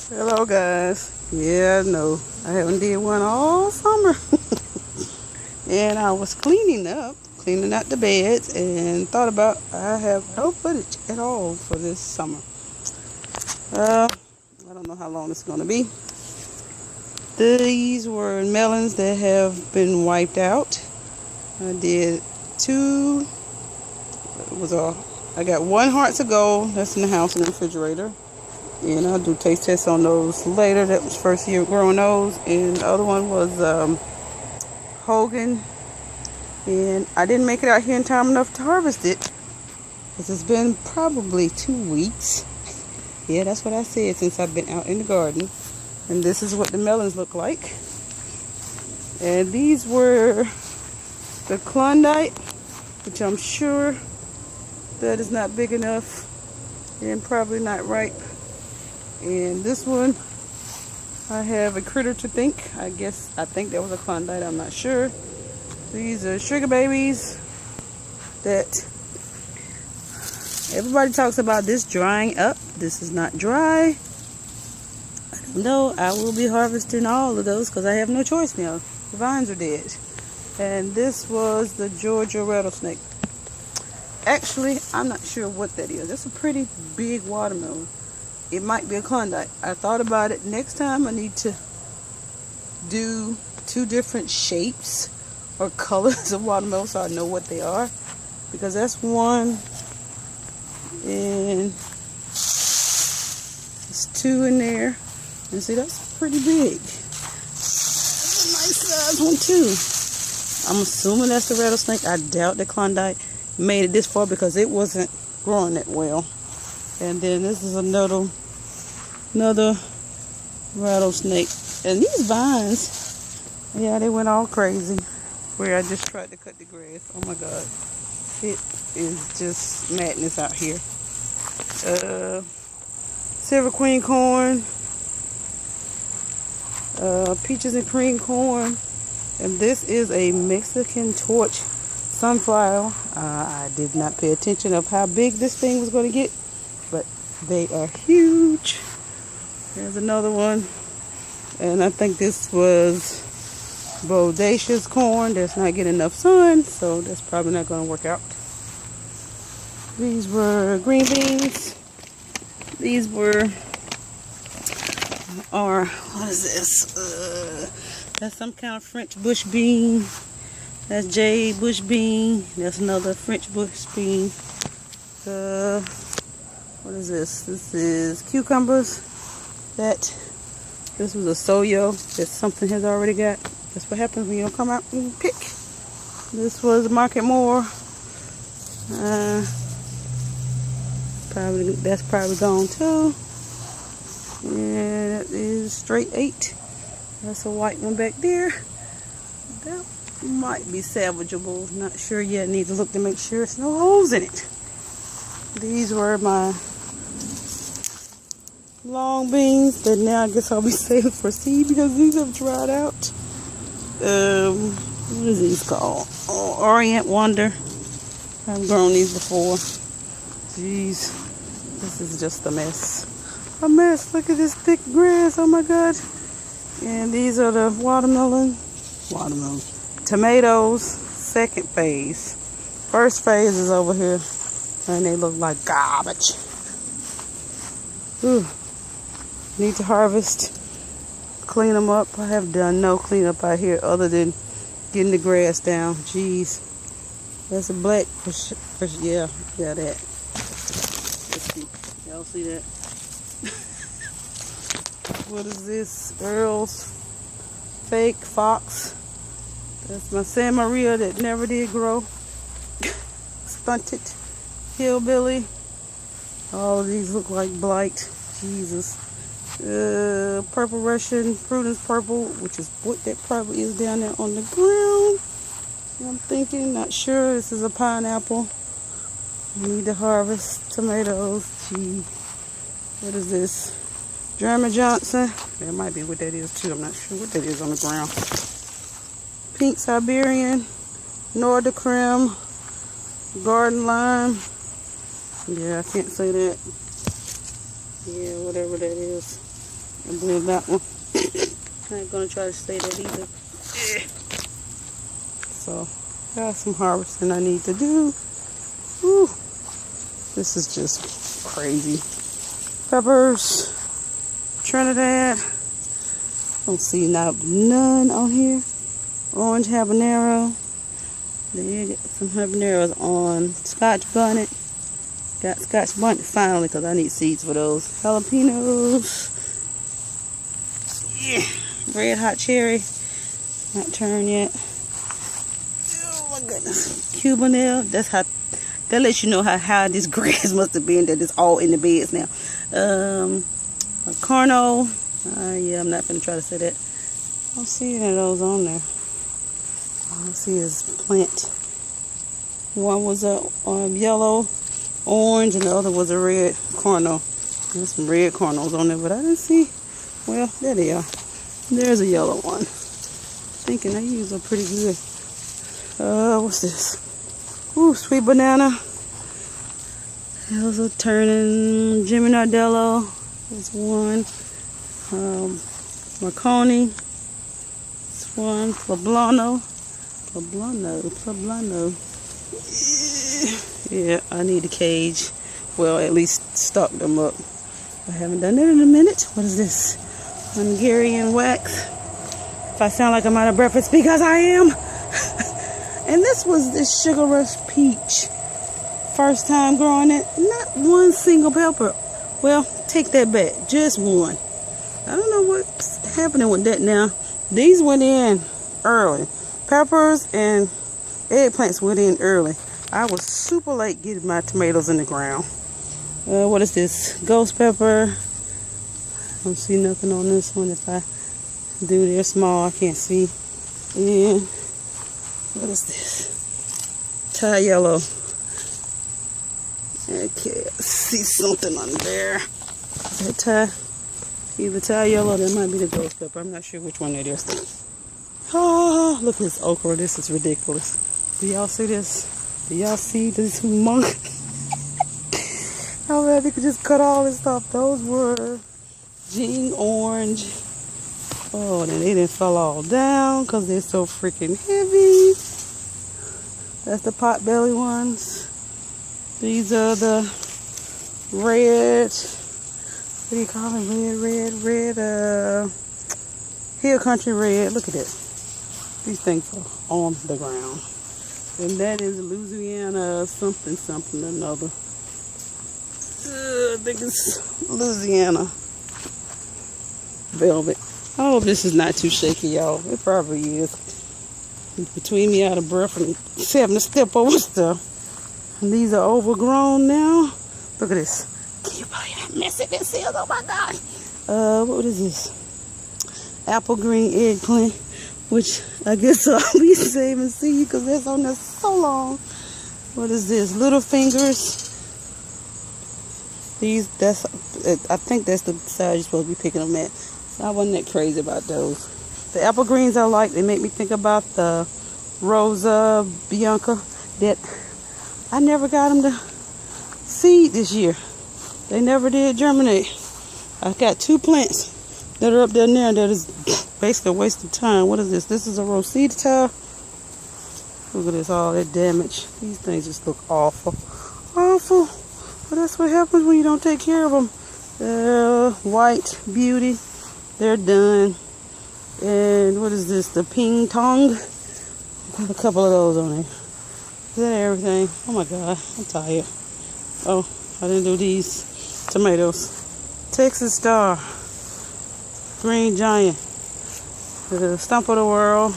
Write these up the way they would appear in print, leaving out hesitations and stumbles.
Hello guys. Yeah, no, I haven't did one all summer. And I was cleaning out the beds and thought about I have no footage at all for this summer. I don't know how long it's going to be. These were melons that have been wiped out. I did two. I got one heart to go. That's in the house in the refrigerator. And I'll do taste tests on those later. That was first year growing those. And the other one was HaOgen. And I didn't make it out here in time enough to harvest it, because it's been probably 2 weeks. Yeah, that's what I said, since I've been out in the garden. And this is what the melons look like. And these were the Klondike, which I'm sure that is not big enough and probably not ripe. And this one, I have a critter to think. I think that was a Klondike, I'm not sure. These are sugar babies that everybody talks about this drying up. This is not dry. I don't know. I will be harvesting all of those because I have no choice now. The vines are dead. And this was the Georgia Rattlesnake. Actually, I'm not sure what that is. That's a pretty big watermelon. It might be a Klondike. I thought about it. Next time I need to do 2 different shapes or colors of watermelon so I know what they are. Because that's one, and there's 2 in there. And see, that's pretty big. That's a nice size one too. I'm assuming that's the rattlesnake. I doubt the Klondike made it this far because it wasn't growing that well. And then this is another rattlesnake. And these vines, yeah, they went all crazy. Where I just tried to cut the grass. Oh my God. It is just madness out here. Silver queen corn. Peaches and cream corn. And this is a Mexican torch sunflower. I did not pay attention of how big this thing was going to get, but they are huge. There's another one. And I think this was bodacious corn that's not getting enough sun, so that's probably not going to work out. These were green beans. These were, what is this? That's some kind of French bush bean. That's jade bush bean. That's another French bush bean. What is this? This is cucumbers. This was a Suyo that something has already got. That's what happens when you don't come out and pick. This was Marketmore. That's probably gone too. And that is straight 8. That's a white one back there. That might be salvageable. Not sure yet. Need to look to make sure there's no holes in it. These were my long beans that now I guess I'll be saving for seed because these have dried out. What is these called? Oh, Orient Wonder. I've grown these before. Jeez, this is just a mess. A mess. Look at this thick grass. Oh my God. And these are the watermelon. Tomatoes. Second phase. First phase is over here, and they look like garbage. Ooh. Need to harvest. Clean them up. I have done no cleanup out here other than getting the grass down. Jeez. That's a black, yeah, that. Let's see. Y'all see that? What is this? Earl's fake fox. That's my San Maria that never did grow. Stunted hillbilly. All of these look like blight. Jesus. Purple Russian, Prudence purple, which is what that probably is down there on the ground. I'm thinking, not sure. This is a pineapple. I need to harvest tomatoes. Gee, what is this? German Johnson. That might be what that is too. I'm not sure what that is on the ground. Pink Siberian, Nordic Creme, Garden Lime. Yeah, I can't say that. Yeah, whatever that is. I believe that one. I ain't gonna try to say that either. So, got some harvesting I need to do. Whew. This is just crazy. Peppers, Trinidad. Don't see none on here. Orange habanero. Then get some habaneros on Scotch bonnet. Got Scotch bonnet finally because I need seeds for those. Jalapenos. Yeah. Red hot cherry. Not turned yet. Oh my goodness. Cubanelle. That's how. That lets you know how high this grass must have been. That it's all in the beds now. Corno. Yeah, I'm not gonna try to say that. I don't see any of those on there. All I see is plant. One was a yellow, orange, and the other was a red corno. There's some red cornos on there, but I didn't see. Well, there they are. There's a yellow one. Thinking these are pretty good. What's this? Ooh, sweet banana. Those are turning. Jimmy Nardello. There's one. Marconi. This one. Poblano. Yeah, I need a cage. Well, at least stock them up. I haven't done it in a minute. What is this? Hungarian wax. If I sound like I'm out of breath, it's because I am. And this was this Sugar Rush peach. First time growing it. Not one single pepper. Well, take that back. Just one. I don't know what's happening with that now. These went in early. Peppers and eggplants went in early. I was super late getting my tomatoes in the ground. What is this? Ghost pepper. I don't see nothing on this one. If I do, they're small. I can't see. And what is this? Thai yellow. Okay, I see something on there. Is that Thai? Either Thai yellow or that might be the ghost pepper. I'm not sure which one it is. Oh, look at this okra. This is ridiculous. Do y'all see this? Do y'all see this monk? How bad they could just cut all this stuff. Those were Jing orange. Oh, and they didn't fall all down because they're so freaking heavy. That's the pot belly ones. These are the red. What do you call them? Red. Hill Country red. Look at it. These things are on the ground. And that is Louisiana something another. I think it's Louisiana velvet. I hope this is not too shaky, y'all. It probably is. Between me out of breath and having to step over stuff. And these are overgrown now. Look at this. Can you believe how messy this is? Oh my God. What is this? Apple green eggplant, which I guess I'll be saving seed because that's on there so long. What is this? Little fingers. These, I think that's the size you're supposed to be picking them at. I wasn't that crazy about those. The apple greens I like. They make me think about the Rosa Bianca that I never got them to seed this year. They never did germinate. I got 2 plants that are up there now that is basically a waste of time. What is this? This is a Rosita. Look at this, all that damage. These things just look awful. Awful. But that's what happens when you don't take care of them. White beauty. They're done. And what is this? The ping tong. Got a couple of those on there. Is that everything? Oh my God, I'm tired. Oh, I didn't do these tomatoes. Texas Star. Green Giant. The Stump of the World.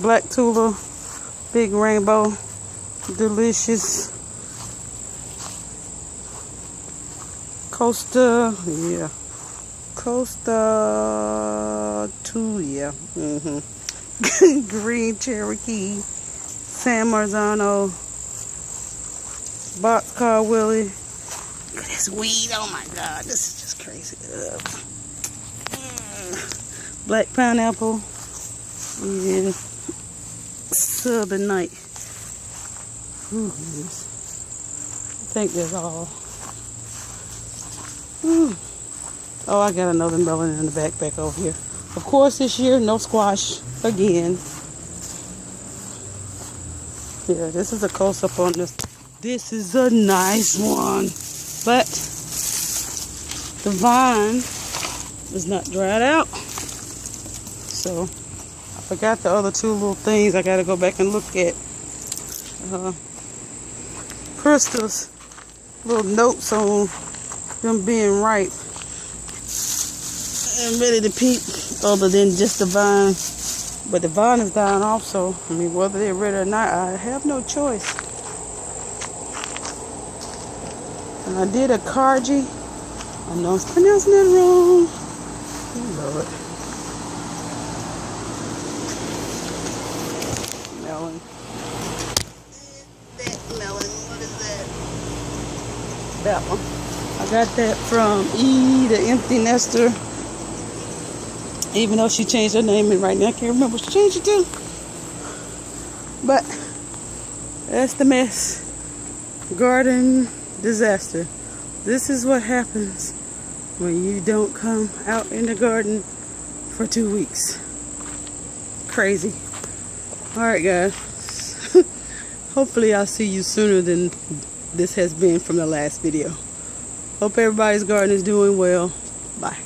Black Tula. Big Rainbow. Delicious. Costa, yeah. Costa 2, yeah. Green Cherokee. San Marzano. Boxcar Willie. Look at this weed. Oh my God, this is just crazy. Black pineapple. Yeah. Southern Night. Ooh, yes. I think that's all. Oh, I got another melon in the backpack over here. Of course, this year, no squash again. Yeah, this is a close-up on this. This is a nice one. But the vine is not dried out. So, I forgot the other two little things. I got to go back and look at Crystal's little notes on them being ripe and ready to peep, other than just the vine. But the vine is dying off, so I mean, whether they're ready or not, I have no choice. And I did a Kajari. I know I'm pronouncing it wrong. Oh, Lord. Melon. That melon, what is that? That one. I got that from E, the empty nester. Even though she changed her name, and right now I can't remember what she changed it to. But that's the mess. Garden disaster. This is what happens when you don't come out in the garden for 2 weeks. Crazy. Alright guys. Hopefully I'll see you sooner than this has been from the last video. Hope everybody's garden is doing well. Bye.